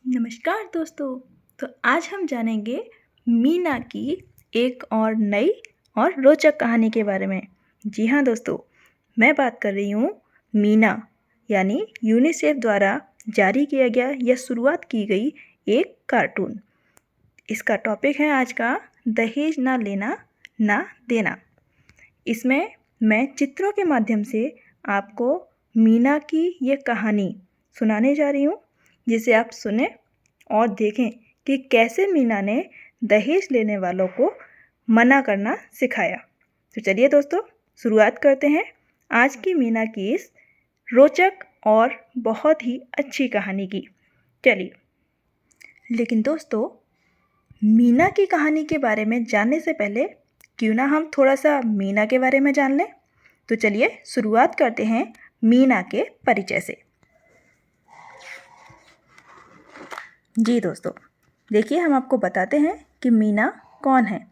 नमस्कार दोस्तों। तो आज हम जानेंगे मीना की एक और नई और रोचक कहानी के बारे में। जी हाँ दोस्तों, मैं बात कर रही हूँ मीना यानी यूनिसेफ द्वारा जारी किया गया या शुरुआत की गई एक कार्टून। इसका टॉपिक है आज का दहेज ना लेना ना देना। इसमें मैं चित्रों के माध्यम से आपको मीना की ये कहानी सुनाने जा रही हूँ, जिसे आप सुने और देखें कि कैसे मीना ने दहेज लेने वालों को मना करना सिखाया। तो चलिए दोस्तों, शुरुआत करते हैं आज की मीना की इस रोचक और बहुत ही अच्छी कहानी की। चलिए, लेकिन दोस्तों, मीना की कहानी के बारे में जानने से पहले क्यों ना हम थोड़ा सा मीना के बारे में जान लें। तो चलिए शुरुआत करते हैं मीना के परिचय से। जी दोस्तों, देखिए हम आपको बताते हैं कि मीना कौन है।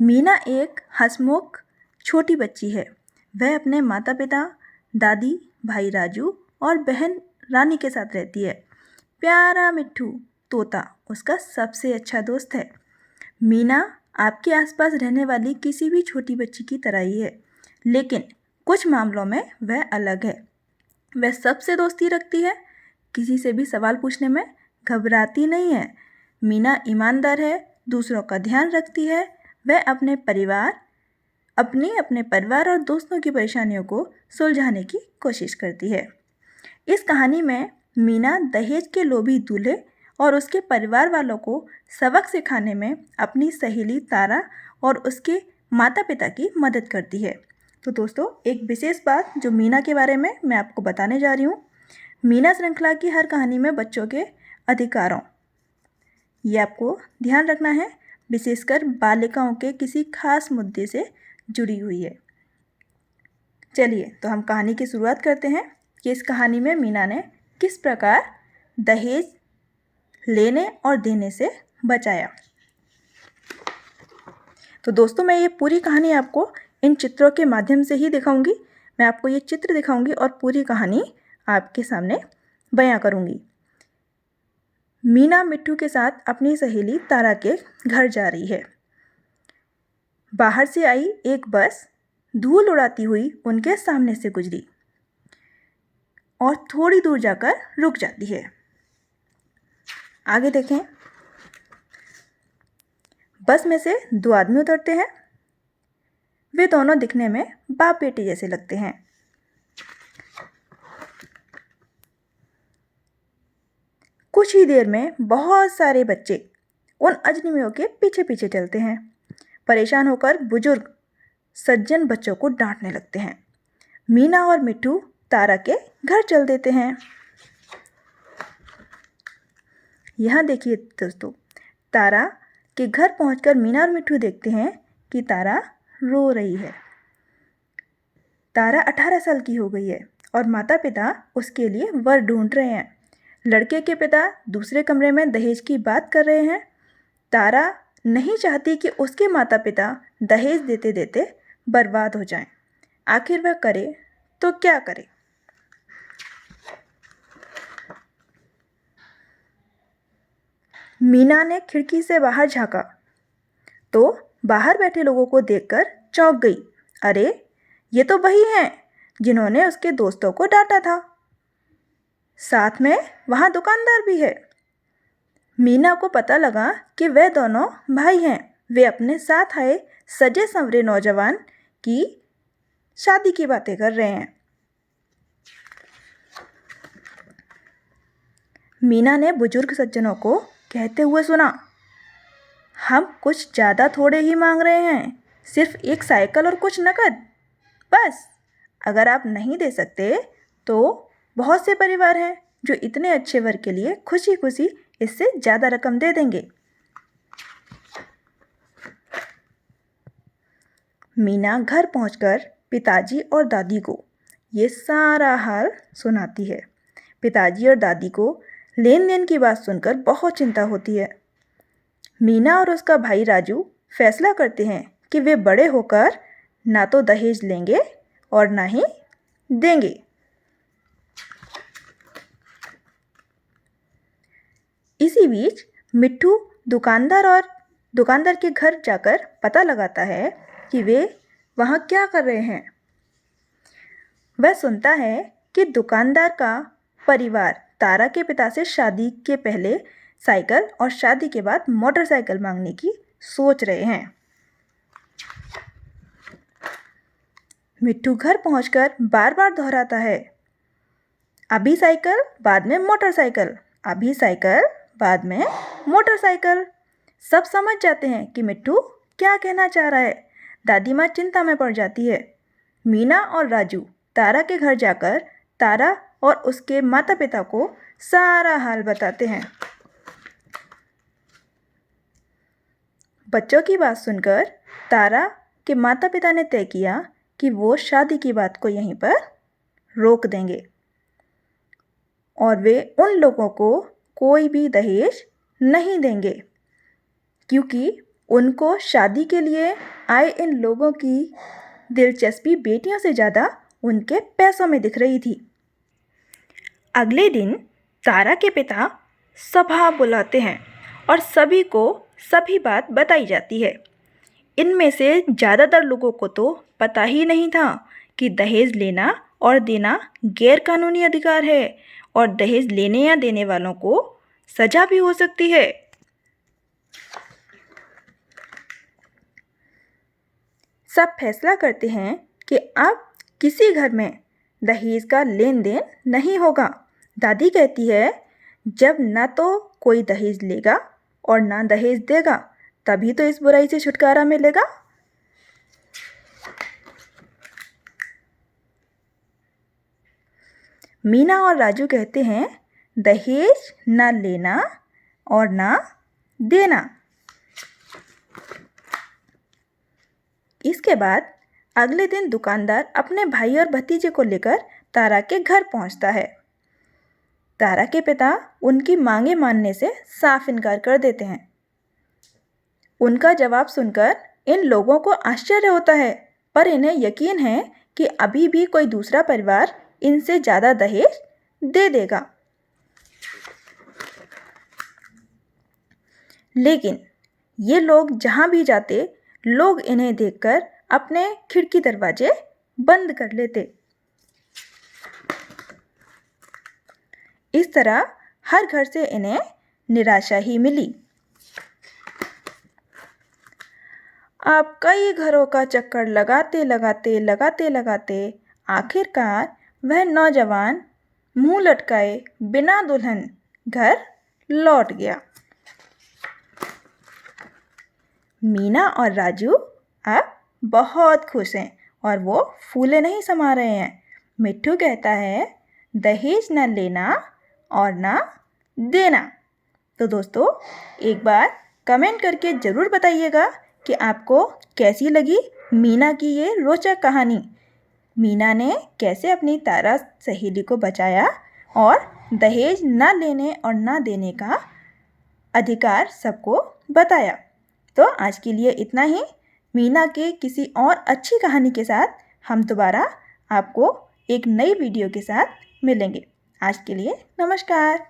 मीना एक हंसमुख छोटी बच्ची है। वह अपने माता पिता, दादी, भाई राजू और बहन रानी के साथ रहती है। प्यारा मिट्ठू तोता उसका सबसे अच्छा दोस्त है। मीना आपके आसपास रहने वाली किसी भी छोटी बच्ची की तरह ही है, लेकिन कुछ मामलों में वह अलग है। वह सबसे दोस्ती रखती है, किसी से भी सवाल पूछने में घबराती नहीं है। मीना ईमानदार है, दूसरों का ध्यान रखती है। वह अपने परिवार और दोस्तों की परेशानियों को सुलझाने की कोशिश करती है। इस कहानी में मीना दहेज के लोभी दूल्हे और उसके परिवार वालों को सबक सिखाने में अपनी सहेली तारा और उसके माता पिता की मदद करती है। तो दोस्तों, एक विशेष बात जो मीना के बारे में मैं आपको बताने जा रही हूँ। मीना श्रृंखला की हर कहानी में बच्चों के अधिकारों, ये आपको ध्यान रखना है, विशेषकर बालिकाओं के किसी खास मुद्दे से जुड़ी हुई है। चलिए तो हम कहानी की शुरुआत करते हैं कि इस कहानी में मीना ने किस प्रकार दहेज लेने और देने से बचाया। तो दोस्तों, मैं ये पूरी कहानी आपको इन चित्रों के माध्यम से ही दिखाऊंगी। मैं आपको ये चित्र दिखाऊंगी और पूरी कहानी आपके सामने बयां करूंगी। मीना मिट्ठू के साथ अपनी सहेली तारा के घर जा रही है। बाहर से आई एक बस धूल उड़ाती हुई उनके सामने से गुजरी और थोड़ी दूर जाकर रुक जाती है। आगे देखें, बस में से दो आदमी उतरते हैं। वे दोनों दिखने में बाप बेटे जैसे लगते हैं। कुछ ही देर में बहुत सारे बच्चे उन अजनबियों के पीछे पीछे चलते हैं। परेशान होकर बुजुर्ग सज्जन बच्चों को डांटने लगते हैं। मीना और मिट्ठू तारा के घर चल देते हैं। यहाँ देखिए दोस्तों, तारा के घर पहुंचकर मीना और मिट्ठू देखते हैं कि तारा रो रही है। तारा 18 साल की हो गई है और माता पिता उसके लिए वर ढूंढ रहे हैं। लड़के के पिता दूसरे कमरे में दहेज की बात कर रहे हैं। तारा नहीं चाहती कि उसके माता पिता दहेज देते देते बर्बाद हो जाएं। आखिर वह करे तो क्या करे। मीना ने खिड़की से बाहर झांका तो बाहर बैठे लोगों को देखकर चौंक गई। अरे, ये तो वही हैं जिन्होंने उसके दोस्तों को डांटा था। साथ में वहाँ दुकानदार भी है। मीना को पता लगा कि वे दोनों भाई हैं। वे अपने साथ आए सजे संवरे नौजवान की शादी की बातें कर रहे हैं। मीना ने बुजुर्ग सज्जनों को कहते हुए सुना, हम कुछ ज़्यादा थोड़े ही मांग रहे हैं, सिर्फ एक साइकिल और कुछ नकद, बस। अगर आप नहीं दे सकते तो बहुत से परिवार हैं जो इतने अच्छे वर के लिए खुशी खुशी इससे ज़्यादा रकम दे देंगे। मीना घर पहुंचकर पिताजी और दादी को ये सारा हाल सुनाती है। पिताजी और दादी को लेन देन की बात सुनकर बहुत चिंता होती है। मीना और उसका भाई राजू फैसला करते हैं कि वे बड़े होकर ना तो दहेज लेंगे और ना ही देंगे। इसी बीच मिट्ठू दुकानदार के घर जाकर पता लगाता है कि वे वहाँ क्या कर रहे हैं। वह सुनता है कि दुकानदार का परिवार तारा के पिता से शादी के पहले साइकिल और शादी के बाद मोटरसाइकिल मांगने की सोच रहे हैं। मिट्ठू घर पहुंचकर बार बार दोहराता है, अभी साइकिल बाद में मोटरसाइकिल, अभी साइकिल बाद में मोटरसाइकिल। सब समझ जाते हैं कि मिट्ठू क्या कहना चाह रहा है। दादी माँ चिंता में पड़ जाती है। मीना और राजू तारा के घर जाकर तारा और उसके माता पिता को सारा हाल बताते हैं। बच्चों की बात सुनकर तारा के माता पिता ने तय किया कि वो शादी की बात को यहीं पर रोक देंगे और वे उन लोगों को कोई भी दहेज नहीं देंगे, क्योंकि उनको शादी के लिए आए इन लोगों की दिलचस्पी बेटियों से ज़्यादा उनके पैसों में दिख रही थी। अगले दिन तारा के पिता सभा बुलाते हैं और सभी को सभी बात बताई जाती है। इनमें से ज़्यादातर लोगों को तो पता ही नहीं था कि दहेज लेना और देना गैरकानूनी अधिकार है और दहेज लेने या देने वालों को सजा भी हो सकती है। सब फैसला करते हैं कि अब किसी घर में दहेज का लेन देन नहीं होगा। दादी कहती है, जब ना तो कोई दहेज लेगा और ना दहेज देगा, तभी तो इस बुराई से छुटकारा मिलेगा। मीना और राजू कहते हैं, दहेज ना लेना और ना देना। इसके बाद अगले दिन दुकानदार अपने भाई और भतीजे को लेकर तारा के घर पहुंचता है। तारा के पिता उनकी मांगे मानने से साफ इनकार कर देते हैं। उनका जवाब सुनकर इन लोगों को आश्चर्य होता है, पर इन्हें यकीन है कि अभी भी कोई दूसरा परिवार इनसे ज़्यादा दहेज दे देगा। लेकिन ये लोग जहाँ भी जाते, लोग इन्हें देखकर अपने खिड़की दरवाजे बंद कर लेते। इस तरह हर घर से इन्हें निराशा ही मिली। अब कई घरों का चक्कर लगाते लगाते आखिरकार वह नौजवान मुंह लटकाए बिना दुल्हन घर लौट गया। मीना और राजू अब बहुत खुश हैं और वो फूले नहीं समा रहे हैं। मिट्ठू कहता है, दहेज ना लेना और ना देना। तो दोस्तों, एक बार कमेंट करके ज़रूर बताइएगा कि आपको कैसी लगी मीना की ये रोचक कहानी। मीना ने कैसे अपनी तारा सहेली को बचाया और दहेज ना लेने और ना देने का अधिकार सबको बताया। तो आज के लिए इतना ही। मीना के किसी और अच्छी कहानी के साथ हम दोबारा आपको एक नई वीडियो के साथ मिलेंगे। आज के लिए नमस्कार।